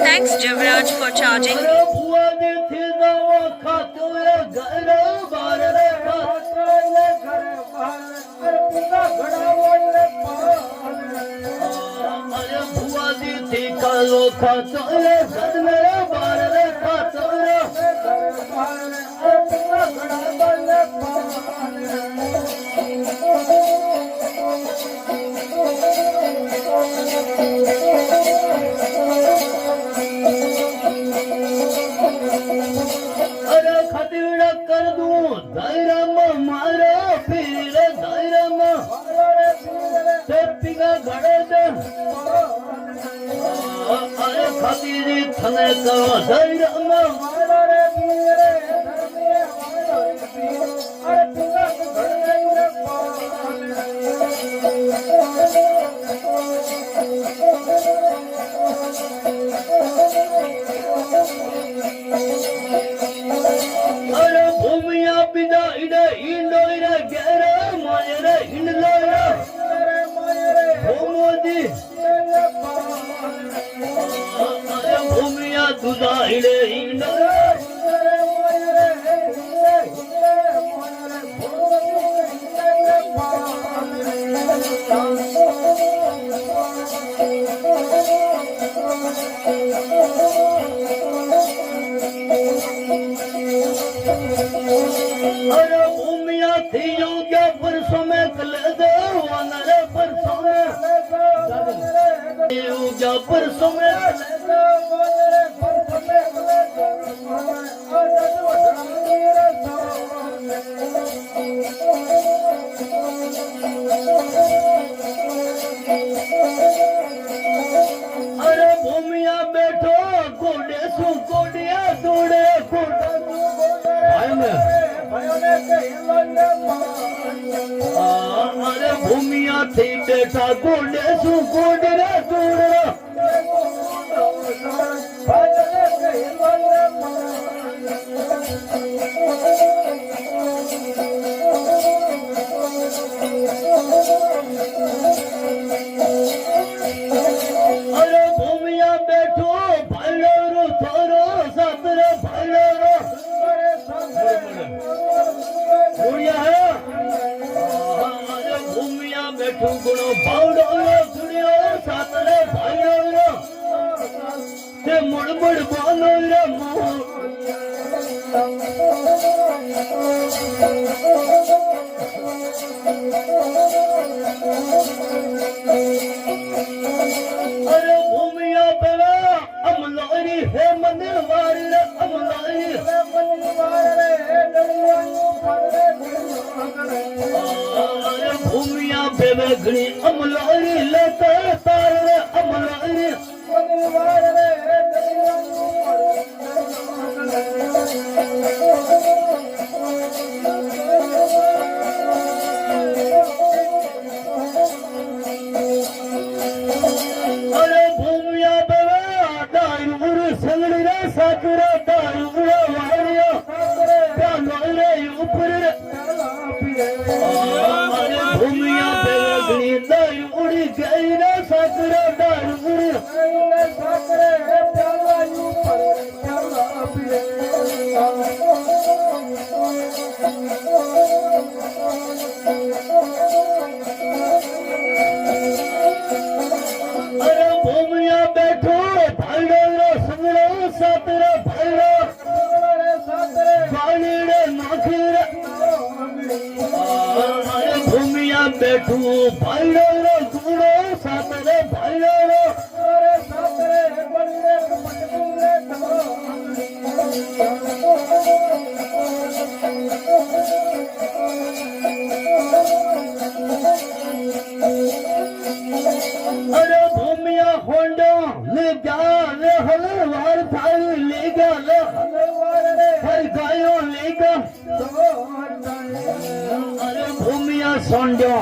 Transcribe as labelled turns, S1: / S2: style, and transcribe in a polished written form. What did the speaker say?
S1: Thanks, Jivraj, for charging me.
S2: અરે ભૂમિયાથી બેઠા ગોડે શું ગોડરા જોડરા અરે ભૂમિયા બેઠો ભાઈલો થોરો સાતરે ભાઈલો અરે ભૂમિયા બેઠું ગુણો ભાવડો સુડ્યો સાતરે ભાઈલો તે મુડમુડ બોલો રે અરે ભૂમિયા પેલા અમલારી હે મંદિર વાળી રે અમલારી અરે ભૂમિયા પેવે ઘણી અમલારી લેતા તાર રે અમલારી અરે ભૂમિયા પેલા ડાયુ સંગડી રે સાકરા ડાયુ વાળિયો ત્યાં રે ઉપર રે અરે ભૂમિયા પેલા ઘણી ડાયુ ઉડી ગઈ રે સાકરા ડાયુ અરે ભૂમિયા બેઠો ભાઈડો સંગડો સાતરે ભાઈડો પાણીડે નાખી રે અરે ભૂમિયા બેઠું ભાઈડો ગુડો સાતરે ભાઈડો અરે ભૂમિયા હોંડો લે જા લે હલવાર થાય લે ગયા લે હર ગાયો લે ગયા અરે ભૂમિયા સોંડ્યો